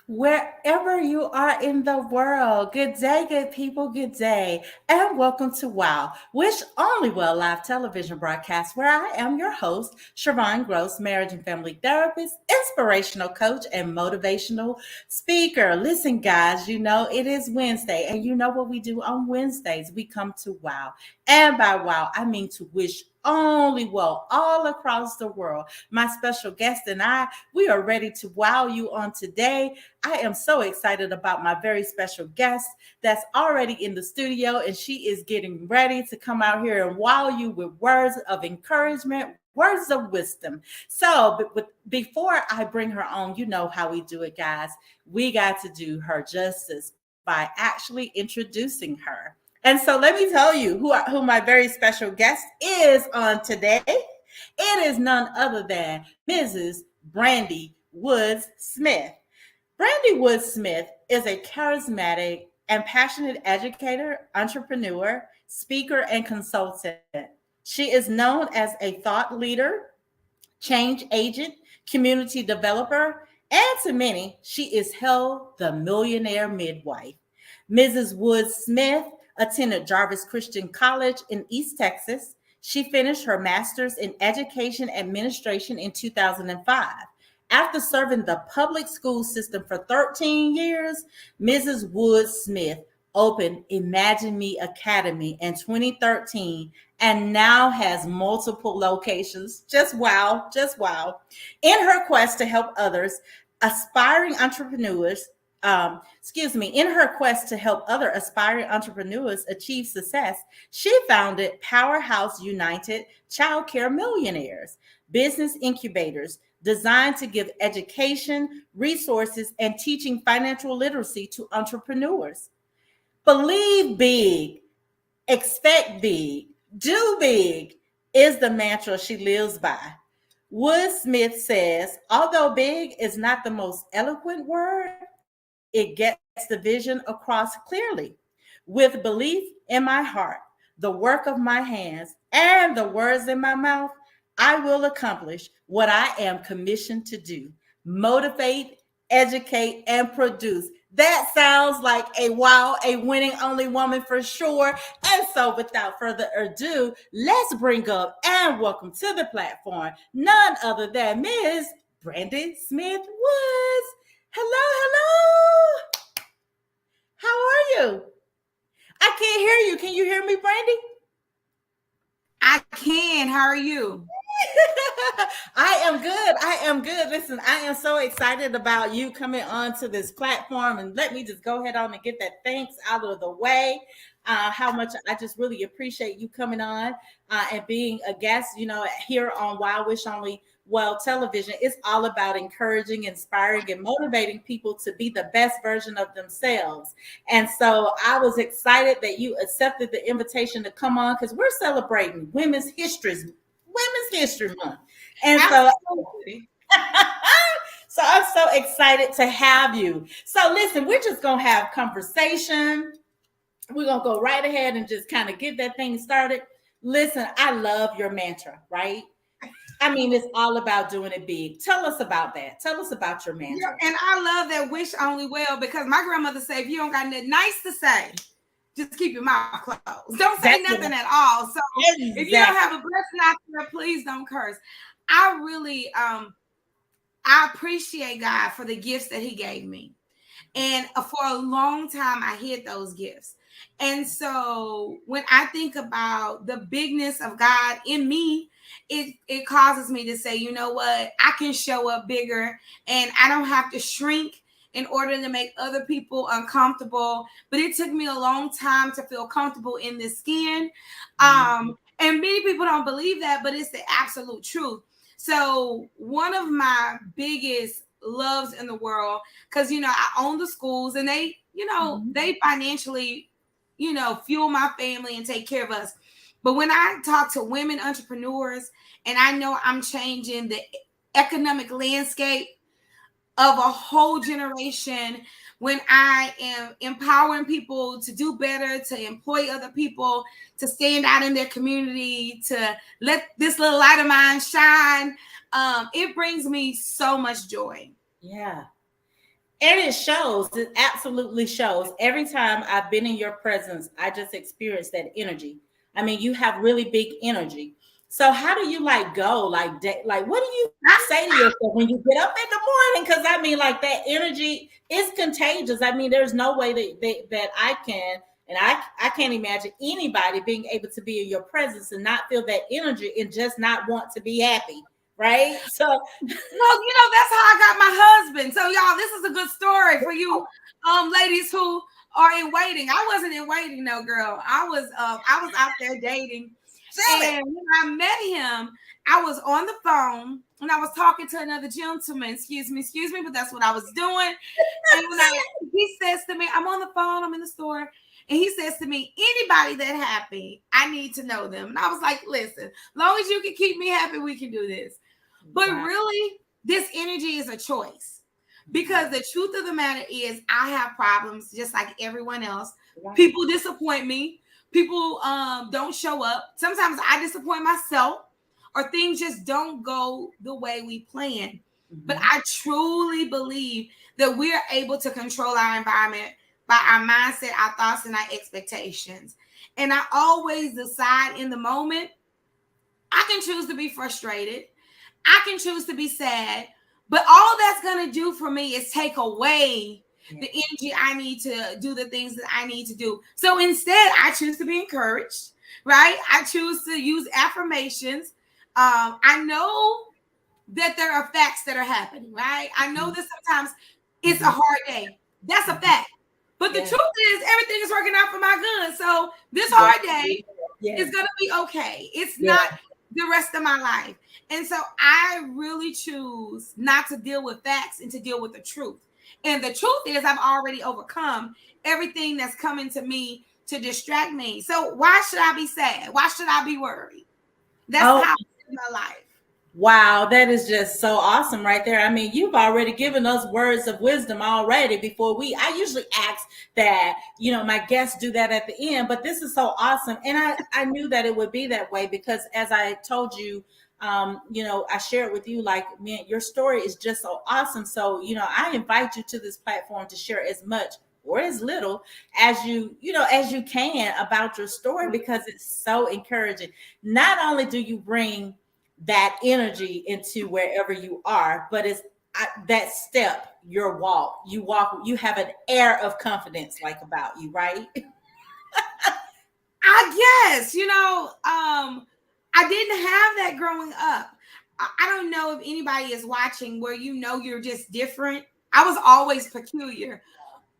Wherever you are in the world. Good day, good people, good day. And welcome to WOW, which only will live television broadcast, where I am your host, Siobhan Gross, marriage and family therapist, inspirational coach, and motivational speaker. Listen, guys, you know it is Wednesday, and you know what we do on Wednesdays? We come to WOW. And by WOW, I mean to wish only well all across the world. My special guest and I, we are ready to wow you on today. I am so excited about my very special guest that's already in the studio, and she is getting ready to come out here and wow you with words of encouragement, words of wisdom. So, before I bring her on, you know how we do it, guys. We got to do her justice by actually introducing her. And so, let me tell you who my very special guest is on today. It is none other than Mrs. Brandy Woods-Smith. Brandy Woods-Smith is a charismatic and passionate educator, entrepreneur, speaker, and consultant. She is known as a thought leader, change agent, community developer, and to many, she is held the Millionaire Midwife. Mrs. Woods Smith attended Jarvis Christian College in East Texas. She finished her master's in education administration in 2005. After serving the public school system for 13 years, Mrs. Woods Smith opened Imagine Me Academy in 2013 and now has multiple locations. Just wow, just wow. In her quest to help others, aspiring entrepreneurs, in her quest to help other aspiring entrepreneurs achieve success, she founded Powerhouse United Childcare Millionaires, business incubators designed to give education, resources, and teaching financial literacy to entrepreneurs. Believe big, expect big, do big is the mantra she lives by. Wood Smith says, although big is not the most eloquent word, it gets the vision across clearly. With belief in my heart, the work of my hands, and the words in my mouth, I will accomplish what I am commissioned to do: motivate, educate, and produce. That sounds like a wow, a winning only woman for sure. And so, without further ado, let's bring up and welcome to the platform none other than Ms. Brandy Smith Woods. Hello, hello. How are you? I can't hear you. Can you hear me, Brandy? I can. How are you? I am good. I am good. Listen, I am so excited about you coming onto this platform. And let me just go ahead on and get that thanks out of the way. How much I just really appreciate you coming on and being a guest, here on Wild Wish Only Well Television. It's all about encouraging, inspiring, and motivating people to be the best version of themselves. And so I was excited that you accepted the invitation to come on, because we're celebrating Women's History Month. And so, Absolutely. so I'm so excited to have you. So listen, we're just gonna have conversation. We're gonna go right ahead and just kind of get that thing started. Listen, I love your mantra, right? I mean, it's all about doing it big. Tell us about that. Tell us about your Yeah, mantra. and I love that wish only well, because my grandmother said, if you don't got nothing nice to say, just keep your mouth closed. Don't say That's nothing what at all. So if you don't exactly. have a blessing out there, please don't curse. I really I appreciate God for the gifts that He gave me. And for a long time, I hid those gifts. And so when I think about the bigness of God in me, it causes me to say, you know what, I can show up bigger, and I don't have to shrink in order to make other people uncomfortable. But it took me a long time to feel comfortable in this skin. And many people don't believe that, but it's the absolute truth. So one of my biggest loves in the world, because I own the schools, and they they financially fuel my family and take care of us. But when I talk to women entrepreneurs, and I know I'm changing the economic landscape of a whole generation, when I am empowering people to do better, to employ other people, to stand out in their community, to let this little light of mine shine, it brings me so much joy. Yeah. And it shows, it absolutely shows. Every time I've been in your presence, I just experience that energy. I mean, you have really big energy. So how do you like go? Like what do you say to yourself when you get up in the morning? Because I mean, like that energy is contagious. I mean, there's no way that I can, and I can't imagine anybody being able to be in your presence and not feel that energy and just not want to be happy, right? So Well, that's how I got my husband. So y'all, this is a good story for you ladies who are in waiting. I wasn't in waiting, no girl. I was out there dating. And when I met him, I was on the phone and I was talking to another gentleman. Excuse me, but that's what I was doing. And he says to me, I'm on the phone, I'm in the store. And he says to me, anybody that happy, I need to know them. And I was like, listen, long as you can keep me happy, we can do this. But really, this energy is a choice. Because the truth of the matter is, I have problems just like everyone else. People disappoint me. People don't show up. Sometimes I disappoint myself, or things just don't go the way we plan. But I truly believe that we are able to control our environment by our mindset, our thoughts, and our expectations. And I always decide in the moment, I can choose to be frustrated. I can choose to be sad. But all that's going to do for me is take away the energy I need to do the things that I need to do. So instead, I choose to be encouraged, right? I choose to use affirmations. I know that there are facts that are happening, right? I know that sometimes it's a hard day. That's a fact. But the truth is, everything is working out for my good. So this hard day is going to be okay. It's not the rest of my life. And so I really choose not to deal with facts and to deal with the truth. And the truth is, I've already overcome everything that's coming to me to distract me. So why should I be sad? Why should I be worried? That's how I live my life. Wow, that is just so awesome right there. I mean, you've already given us words of wisdom already before I usually ask that, my guests do that at the end, but this is so awesome. And I knew that it would be that way because as I told you, I shared with you, like, man, your story is just so awesome. So, I invite you to this platform to share as much or as little as as you can about your story because it's so encouraging. Not only do you bring that energy into wherever you are, but it's that step, your walk, you have an air of confidence like about you, right? I guess, I didn't have that growing up. I don't know if anybody is watching where you're just different. I was always peculiar,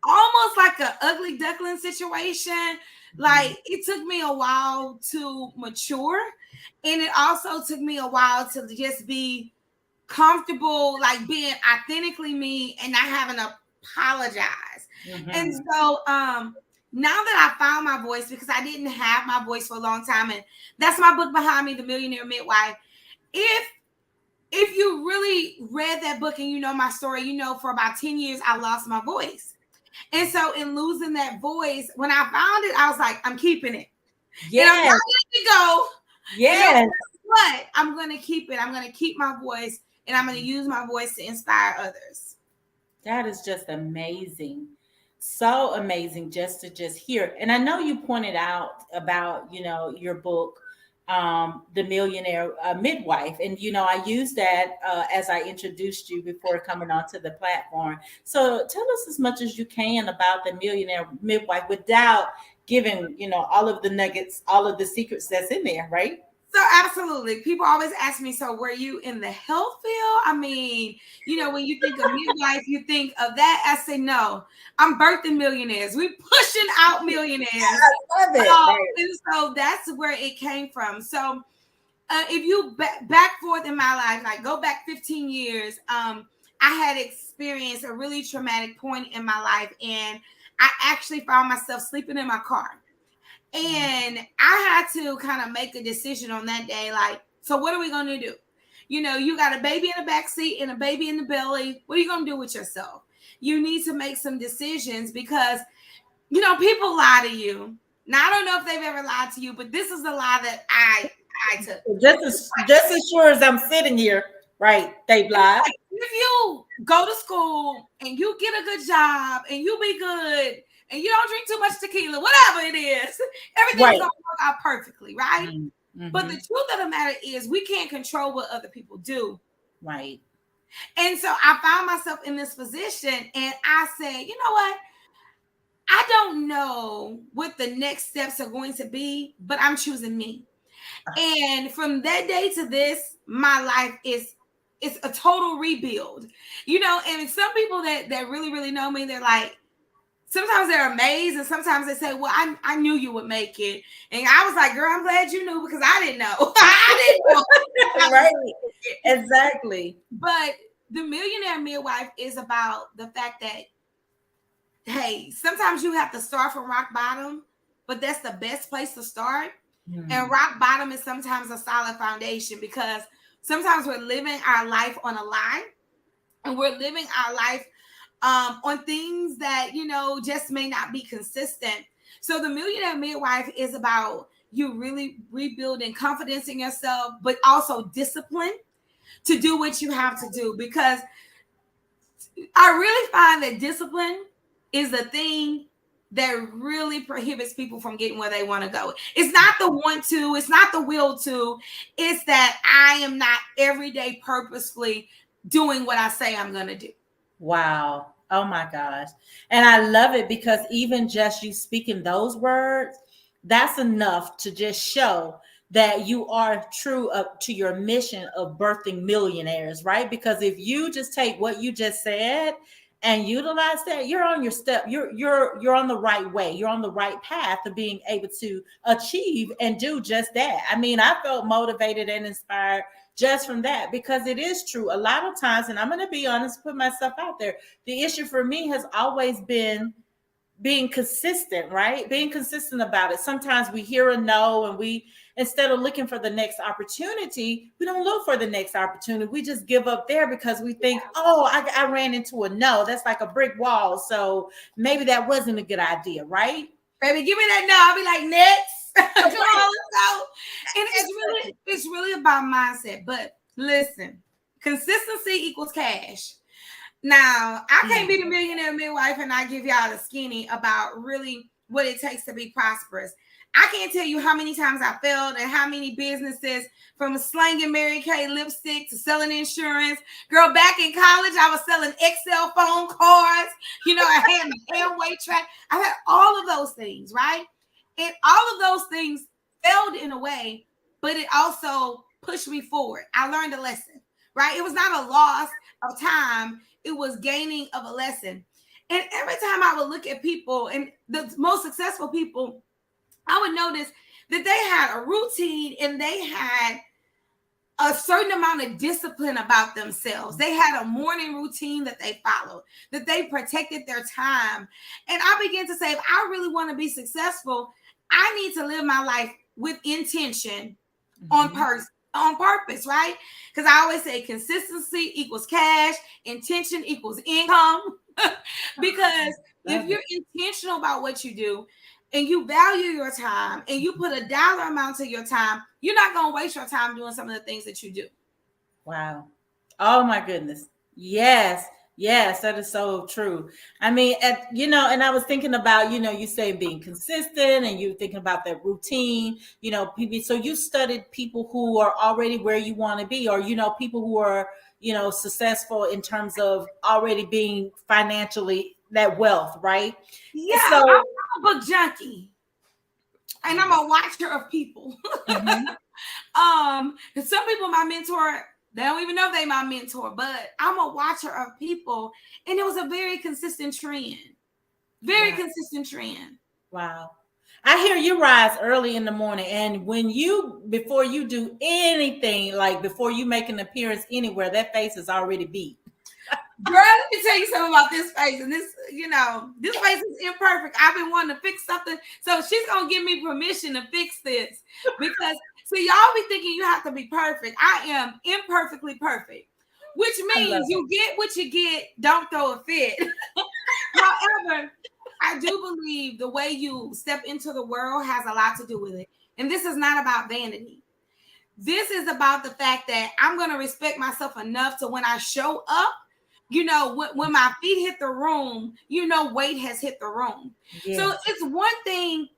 almost like an ugly duckling situation. Like it took me a while to mature, and it also took me a while to just be comfortable, like being authentically me and not having to apologize. And so now that I found my voice, because I didn't have my voice for a long time, and that's my book behind me, The Millionaire Midwife. If you really read that book and you know my story, for about 10 years I lost my voice. And so in losing that voice, when I found it, I was like, I'm keeping it. Yeah. And I'm not letting it go. Yeah. But I'm going to keep it. I'm going to keep my voice, and I'm going to use my voice to inspire others. That is just amazing. So amazing just to hear. And I know you pointed out about, your book, The Millionaire Midwife. And, I used that as I introduced you before coming onto the platform. So tell us as much as you can about The Millionaire Midwife without giving, all of the nuggets, all of the secrets that's in there, right? So absolutely. People always ask me, so were you in the health field? I mean, when you think of midwife, you think of that. I say, no, I'm birthing millionaires. We're pushing out millionaires. I love it. And so that's where it came from. So if you back forth in my life, like go back 15 years, I had experienced a really traumatic point in my life. And I actually found myself sleeping in my car. And I had to kind of make a decision on that day. Like, so what are we going to do? You got a baby in the back seat and a baby in the belly. What are you going to do with yourself? You need to make some decisions because, people lie to you. Now, I don't know if they've ever lied to you, but this is the lie that I took. Just as sure as I'm sitting here. Right. They It's blind. like if you go to school and you get a good job and you be good and you don't drink too much tequila, whatever it is, everything's Right. gonna work out perfectly, right? But the Mm-hmm. truth of the matter is we can't control what other people do. Right. And so I found myself in this position and I said, you know what? I don't know what the next steps are going to be, but I'm choosing me. And from that day to this, my life is it's a total rebuild. You know, and some people that really, really know me, they're like, sometimes they're amazed, and sometimes they say, well, I knew you would make it. And I was like, girl, I'm glad you knew because I didn't know. I didn't know. I was Right. it. Exactly. But the Millionaire Midwife is about the fact that, hey, sometimes you have to start from rock bottom, but that's the best place to start. And rock bottom is sometimes a solid foundation because sometimes we're living our life on a lie and we're living our life on things that, you know, just may not be consistent. So the Millionaire Midwife is about you really rebuilding confidence in yourself, but also discipline to do what you have to do. Because I really find that discipline is the thing that really prohibits people from getting where they want to go. It's not the want to, it's not the will to, it's that I am not every day purposefully doing what I say I'm going to do. Wow. Oh my gosh. And I love it because even just you speaking those words, that's enough to just show that you are true up to your mission of birthing millionaires, right? Because if you just take what you just said and utilize that, you're on your step, you're on the right way. You're on the right path of being able to achieve and do just that. I mean, I felt motivated and inspired just from that because it is true a lot of times, and I'm going to be honest, put myself out there, the issue for me has always been being consistent, right? Being consistent about it. Sometimes we hear a no and we, instead of looking for the next opportunity, we don't look for the next opportunity. We just give up there because we think, oh, I ran into a no, that's like a brick wall, so maybe that wasn't a good idea, right? Baby, give me that no. I'll be like, next. Come on, let's go. And it's really about mindset. But listen, consistency equals cash. Now, I can't be the Millionaire Midwife and I give y'all the skinny about really what it takes to be prosperous. I can't tell you how many times I failed and how many businesses, from slanging Mary Kay lipstick to selling insurance. Girl, back in college, I was selling Excel phone cards. You know, I had my Amway track. I had all of those things, right? And all of those things failed in a way, but it also pushed me forward. I learned a lesson, right? It was not a loss of time, it was gaining of a lesson. And every time I would look at people and the most successful people, I would notice that they had a routine and they had a certain amount of discipline about themselves. They had a morning routine that they followed, that they protected their time. And I began to say, if I really want to be successful, I need to live my life with intention on purpose, right? Because I always say consistency equals cash, intention equals income. Because if you're intentional about what you do and you value your time and you put a dollar amount to your time, you're not going to waste your time doing some of the things that you do. Wow. Oh my goodness. Yes. Yes, that is so true. I mean, and I was thinking about, you say being consistent and you thinking about that routine, people. So you studied people who are already where you want to be, or, people who are, successful in terms of already being financially that wealth, right? Yeah, So, I'm a book junkie and I'm a watcher of people. mhm. Some people my mentor, they don't even know they my mentor, but I'm a watcher of people, and it was a very consistent trend. Very Wow. consistent trend. Wow. I hear you rise early in the morning, and before you do anything, like before you make an appearance anywhere, that face is already beat. Girl, let me tell you something about this face. And this face is imperfect. I've been wanting to fix something. So she's going to give me permission to fix this. Because, see, y'all be thinking you have to be perfect. I am imperfectly perfect, which I love means it. you get what you get, don't throw a fit. However, I do believe the way you step into the world has a lot to do with it. And this is not about vanity. This is about the fact that I'm going to respect myself enough to when I show up, when my feet hit the room, weight has hit the room. So Yes. it's one thing,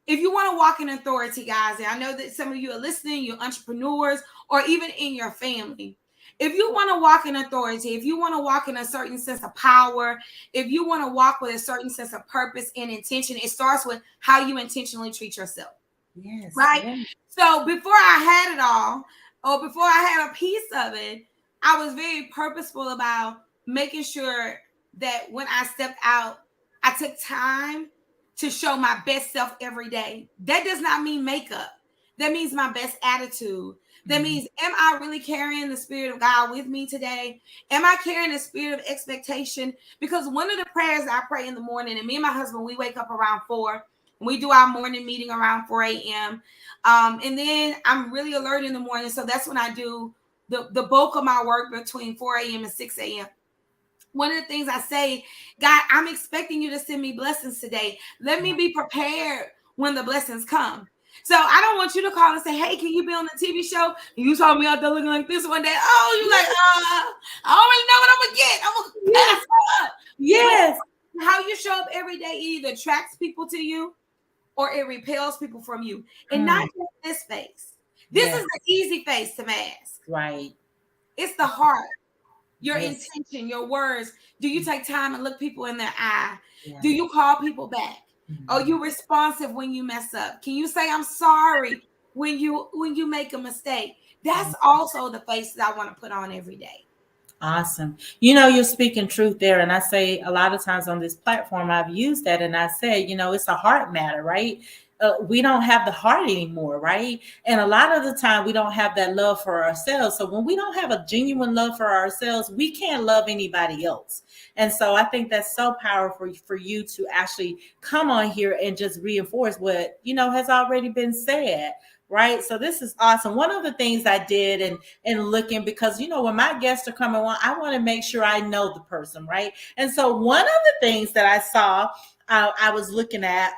if you want to walk in authority, guys, and I know that some of you are listening, you're entrepreneurs, or even in your family. If you want to walk in authority, if you want to walk in a certain sense of power, if you want to walk with a certain sense of purpose and intention, it starts with how you intentionally treat yourself. Yes. Right? Yes. So before I had it all, or before I had a piece of it, I was very purposeful about making sure that when I stepped out, I took time to show my best self every day. That does not mean makeup. That means my best attitude. That Mhm. means, am I really carrying the Spirit of God with me today? Am I carrying the spirit of expectation? Because one of the prayers I pray in the morning, and me and my husband, we wake up around 4. We do our morning meeting around 4 a.m. And then I'm really alert in the morning. So that's when I do the bulk of my work between 4 a.m. and 6 a.m. One of the things I say, God, I'm expecting you to send me blessings today. Let me be prepared when the blessings come. So I don't want you to call and say, hey, can you be on the TV show? You saw me out there looking like this one day. Oh, you like, I already know what I'm going to get. I'm going to pass Yes. up. Yes. But how you show up every day either attracts people to you or it repels people from you. And not Mm. just this face. This is Yes. the easy face to mask. Right. It's the heart, your Yes. intention, your words. Do you take time and look people in their eye? Yeah. Do you call people back? Are Mhm. you responsive when you mess up? Can you say I'm sorry when you make a mistake? That's also the face that I want to put on every day. Awesome. You're speaking truth there. And I say a lot of times on this platform, I've used that and I say, it's a heart matter, right? We don't have the heart anymore, right? And a lot of the time, we don't have that love for ourselves. So when we don't have a genuine love for ourselves, we can't love anybody else. And so I think that's so powerful for you to actually come on here and just reinforce what, has already been said. Right. So this is awesome. One of the things I did and looking because when my guests are coming on, I want to make sure I know the person, right? And so one of the things that I saw, I was looking at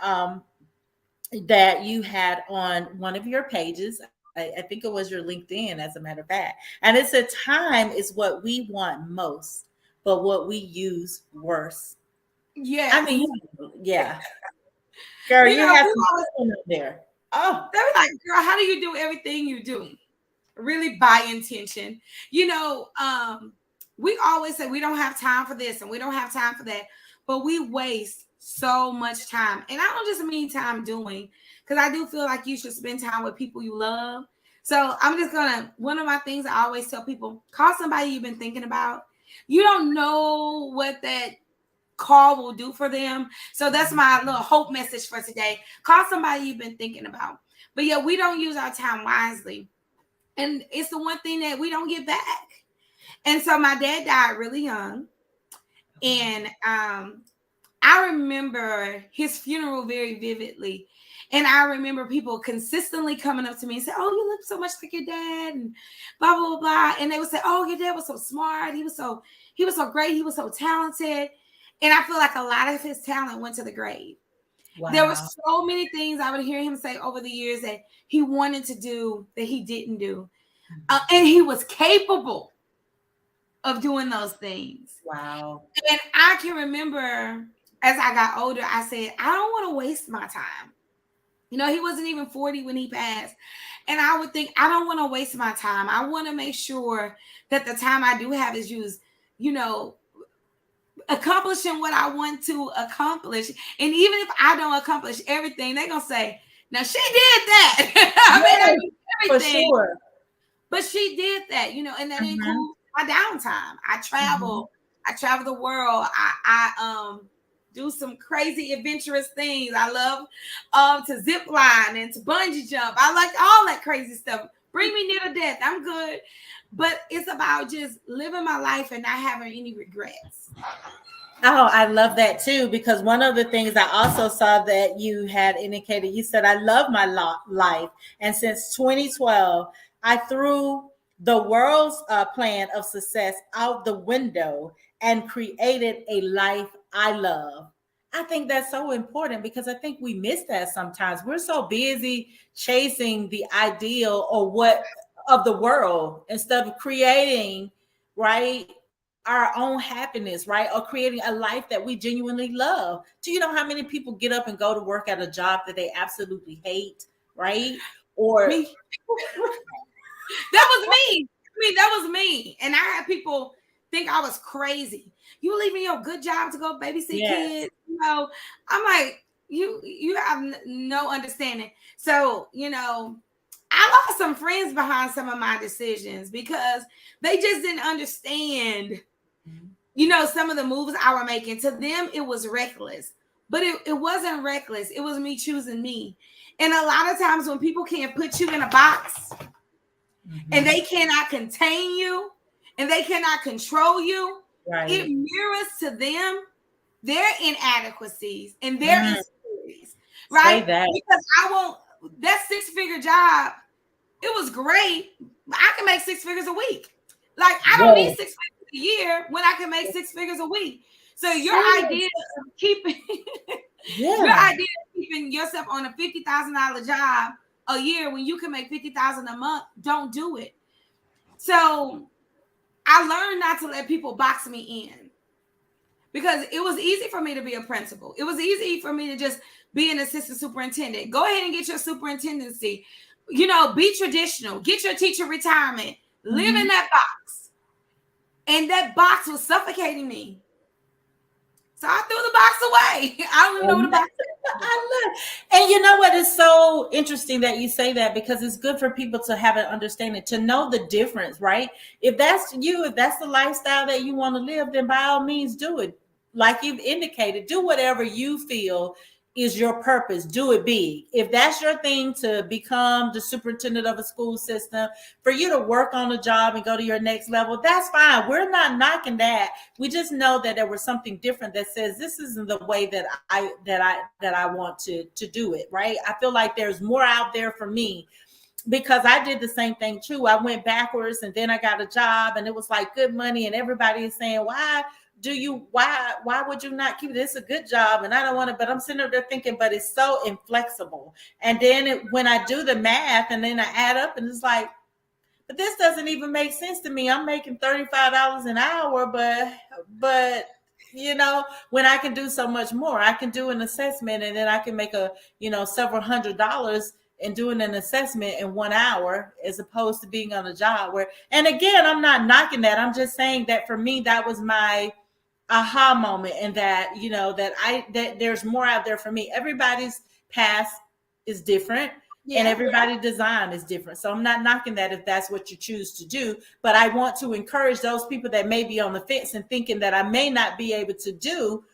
that you had on one of your pages. I think it was your LinkedIn, as a matter of fact, and it said, "Time is what we want most, but what we use worse." I Yes. mean, yeah, girl, You you know, have people some always good one up there. Oh, they're like, girl, how do you do everything you do? Really by intention. We always say we don't have time for this and we don't have time for that, but we waste so much time. And I don't just mean time doing, because I do feel like you should spend time with people you love. So I'm just gonna, one of my things I always tell people, call somebody you've been thinking about. You don't know what that call will do for them. So that's my little hope message for today. Call somebody you've been thinking about. But yeah, we don't use our time wisely. And it's the one thing that we don't get back. And so my dad died really young. And I remember his funeral very vividly. And I remember people consistently coming up to me and say, "Oh, you look so much like your dad," and blah blah blah blah. And they would say, "Oh, your dad was so smart. He was so great. He was so talented." And I feel like a lot of his talent went to the grave. There were wow. so many things I would hear him say over the years that he wanted to do that he didn't do. And he was capable of doing those things. Wow. And I can remember as I got older, I said, I don't want to waste my time. He wasn't even 40 when he passed. And I would think, I don't want to waste my time. I want to make sure that the time I do have is used, you know, accomplishing what I want to accomplish. And even if I don't accomplish everything, they're going to say, now she did that. I mean, I Yes, did for everything. sure. But she did that, and that Mhm, includes my downtime. I mhm. travel. I travel the world. I do some crazy adventurous things. I love to zip line and to bungee jump. I like all that crazy stuff. Bring me near to death. I'm good. But it's about just living my life and not having any regrets. Oh, I love that too, because one of the things I also saw that you had indicated, you said, I love my life. And since 2012, I threw the world's plan of success out the window and created a life I love. I think that's so important because I think we miss that sometimes. We're so busy chasing the ideal or what of the world instead of creating, right, our own happiness, right? Or creating a life that we genuinely love. Do you know how many people get up and go to work at a job that they absolutely hate, right? Or Me. That was me. I mean, that was me. And I had people think I was crazy. You leaving your good job to go babysit yes. kids? I'm like, you have no understanding. So, I lost some friends behind some of my decisions because they just didn't understand, some of the moves I were making. To them, it was reckless. But it wasn't reckless. It was me choosing me. And a lot of times when people can't put you in a box, and they cannot contain you and they cannot control you, Right. it mirrors to them their inadequacies and their insecurities, Say right? that. Because I won't, that 6-figure job, it was great. I can make 6 figures a week. Like, I don't need Whoa. 6 figures a year when I can make 6 figures a week. So your idea Serious. of keeping your Yeah. idea of keeping yourself on a $50,000 job a year when you can make 50,000 a month, don't do it. So I learned not to let people box me in because it was easy for me to be a principal. It was easy for me to just be an assistant superintendent. Go ahead and get your superintendency. Be traditional. Get your teacher retirement. Live in that box. And that box was suffocating me. So I threw the box away. I don't even know what a box is. I love, and you know what is so interesting that you say that because it's good for people to have an understanding, to know the difference, right? If that's you, if that's the lifestyle that you want to live, then by all means do it. Like you've indicated, do whatever you feel is your purpose. Do it big. If that's your thing to become the superintendent of a school system, for you to work on a job and go to your next level, that's fine. We're not knocking that. We just know that there was something different that says this isn't the way that I want to do it, right? I feel like there's more out there for me because I did the same thing too. I went backwards and then I got a job and it was like good money and everybody is saying, why would you not keep it? It's a good job and I don't want to, but I'm sitting there thinking, but it's so inflexible. And then when I do the math and then I add up and it's like, but this doesn't even make sense to me. I'm making $35 an hour, but when I can do so much more, I can do an assessment and then I can make several $100s and doing an assessment in 1 hour as opposed to being on a job where, and again, I'm not knocking that. I'm just saying that for me, that was my aha moment, and that that there's more out there for me. Everybody's path is different, and everybody's design is different, so I'm not knocking that if that's what you choose to do, but I want to encourage those people that may be on the fence and thinking that I may not be able to do,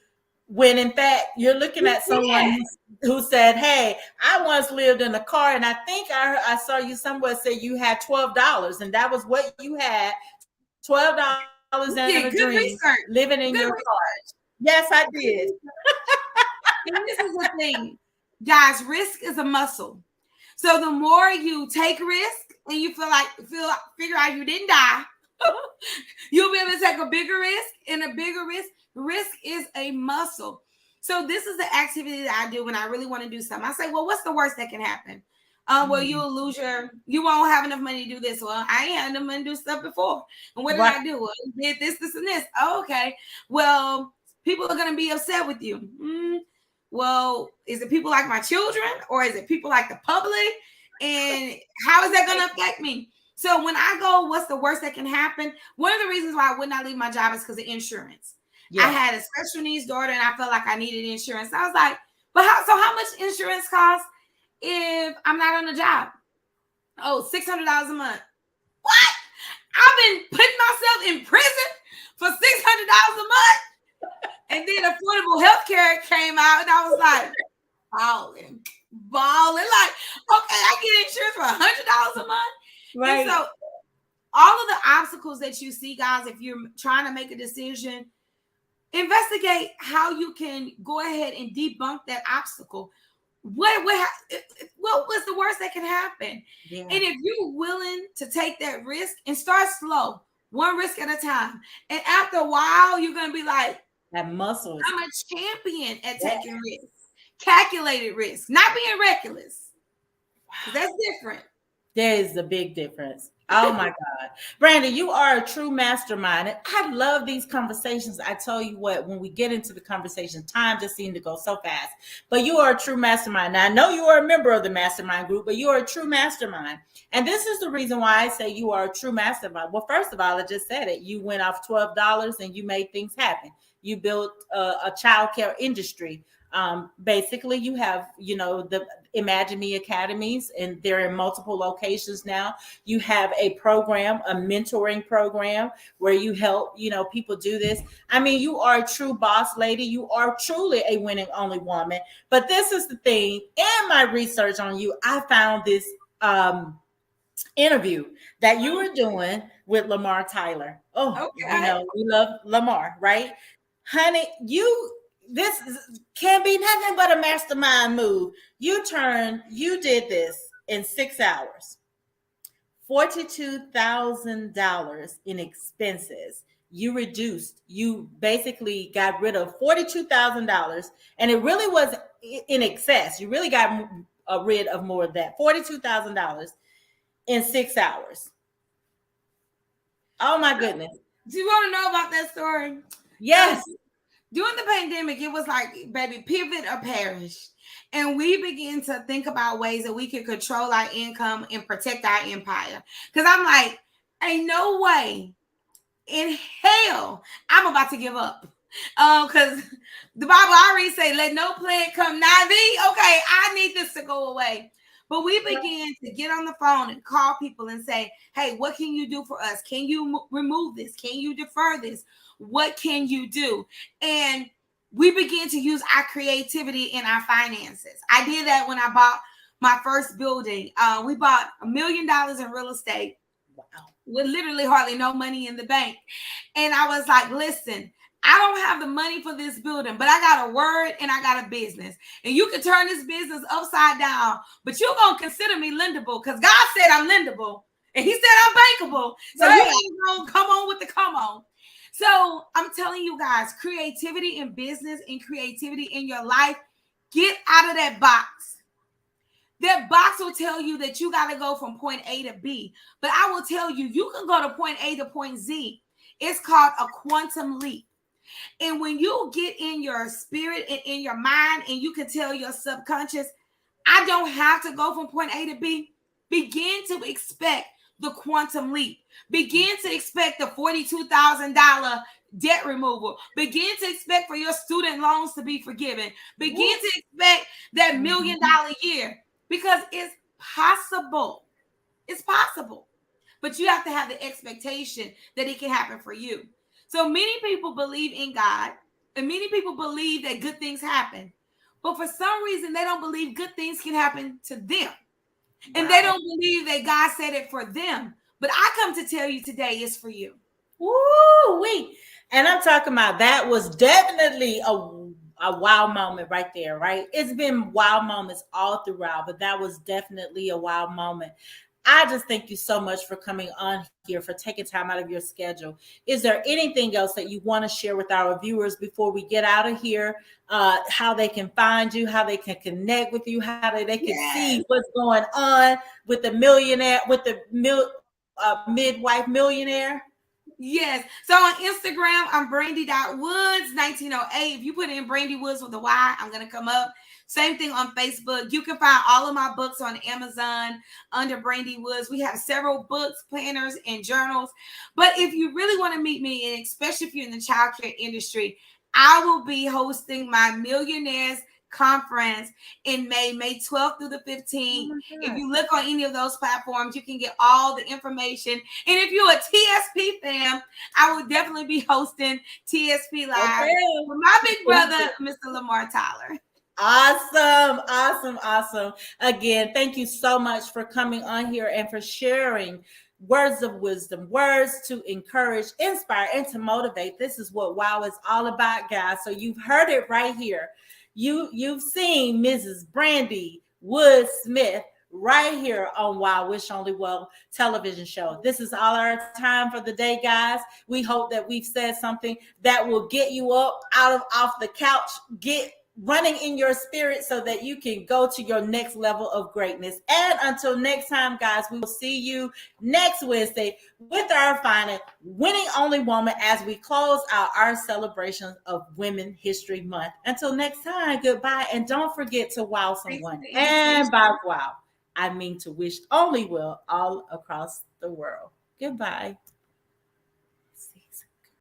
when in fact you're looking at someone who said, hey, I once lived in a car, and I think I saw you somewhere say you had $12 and that was what you had, $12 and a dream, Good research. living in your car. Yes, I did. And this is the thing, guys, risk is a muscle. So the more you take risk and you figure out you didn't die, you'll be able to take a bigger risk, and a bigger risk is a muscle. So this is the activity that I do when I really want to do something. I say, well, what's the worst that can happen? Well, you won't have enough money to do this. Well, I ain't had enough money to do stuff before. And what did I do? Well, I did this, this, and this. Oh, okay. Well, people are going to be upset with you. Well, is it people like my children or is it people like the public? And how is that going to affect me? So when I go, what's the worst that can happen? One of the reasons why I would not leave my job is because of insurance. I had a special needs daughter and I felt like I needed insurance. I was like, but how much insurance costs if I'm not on a job? Oh, $600 a month. What? I've been putting myself in prison for $600 a month. And then affordable health care came out and I was like, balling. Like, okay, I get insurance for $100 a month. Right. And so all of the obstacles that you see, guys, if you're trying to make a decision, investigate how you can go ahead and debunk that obstacle. What was the worst that can happen? Yeah. And if you're willing to take that risk and start slow, one risk at a time, and after a while, you're going to be like, That muscle is I'm a champion at that. taking risks, calculated risks, not being reckless. Because that's different. There is a big difference. Oh my God. Brandy, you are a true mastermind. And I love these conversations. I tell you what, when we get into the conversation, time just seems to go so fast. But you are a true mastermind. Now, I know you are a member of the mastermind group, but you are a true mastermind. And this is the reason why I say you are a true mastermind. Well, first of all, I just said it. You went off $12 and you made things happen. You built a child care industry. Basically, you have, the Imagine Me Academies, and they're in multiple locations now. You have a program, a mentoring program where you help, people do this. I mean, you are a true boss lady. You are truly a winning only woman. But this is the thing. In my research on you, I found this interview that you were doing with Lamar Tyler. Oh, Okay. we love Lamar, right? Honey, this can't be nothing but a mastermind move. You did this in 6 hours. $42,000 in expenses. You basically got rid of $42,000, and it really was in excess. You really got rid of more of that, $42,000 in 6 hours. Oh my goodness. Do you want to know about that story? Yes. During the pandemic, it was like, baby, pivot or perish. And we began to think about ways that we could control our income and protect our empire. Because I'm like, ain't no way in hell I'm about to give up. Because the Bible already say, let no plague come nigh thee. Okay, I need this to go away. But we began to get on the phone and call people and say, hey, what can you do for us? Can you remove this? Can you defer this? What can you do? And we began to use our creativity in our finances. I did that when I bought my first building. We bought $1 million in real estate. Wow. With literally hardly no money in the bank. And I was like, listen, I don't have the money for this building, but I got a word and I got a business. And you can turn this business upside down, but you're going to consider me lendable because God said I'm lendable. And he said I'm bankable. So you got to come on with the come on. So I'm telling you guys, creativity in business and creativity in your life, get out of that box. That box will tell you that you got to go from point A to B. But I will tell you, you can go to point A to point Z. It's called a quantum leap. And when you get in your spirit and in your mind and you can tell your subconscious, I don't have to go from point A to B, begin to expect the quantum leap. Begin to expect the $42,000 debt removal. Begin to expect for your student loans to be forgiven. Begin to expect that $1 million year because it's possible. It's possible. But you have to have the expectation that it can happen for you. So many people believe in God and many people believe that good things happen. But for some reason, they don't believe good things can happen to them. And they don't believe that God said it for them. But I come to tell you today it's for you. Woo-wee. And I'm talking about that was definitely a wow moment right there, right? It's been wow moments all throughout, but that was definitely a wow moment. I just thank you so much for coming on here, for taking time out of your schedule. Is there anything else that you want to share with our viewers before we get out of here? How they can find you, how they can connect with you, how they can see what's going on with the midwife millionaire? Yes. So on Instagram, I'm Brandy.Woods 1908. If you put in Brandy Woods with a Y, I'm going to come up. Same thing on Facebook. You can find all of my books on Amazon under Brandy Woods. We have several books, planners, and journals. But if you really want to meet me, and especially if you're in the childcare industry, I will be hosting my Millionaires Conference in May 12th through the 15th. If you look on any of those platforms, you can get all the information. And if you're a TSP fan, I will definitely be hosting TSP Live with my big brother, Mr. Lamar Tyler. Awesome. Again, thank you so much for coming on here and for sharing words of wisdom, words to encourage, inspire, and to motivate. This is what WOW is all about, guys. So you've heard it right here. You've seen Mrs. Brandy Woods-Smith right here on Wow Wish Only Well television show. This is all our time for the day, guys. We hope that we've said something that will get you up out of off the couch, get running in your spirit so that you can go to your next level of greatness. And until next time, guys, we will see you next Wednesday with our final winning only woman as we close out our celebrations of Women History Month. Until next time, goodbye. And don't forget to wow Thanks for someone. the And invitation. by wow, I mean to wish only well all across the world. Goodbye.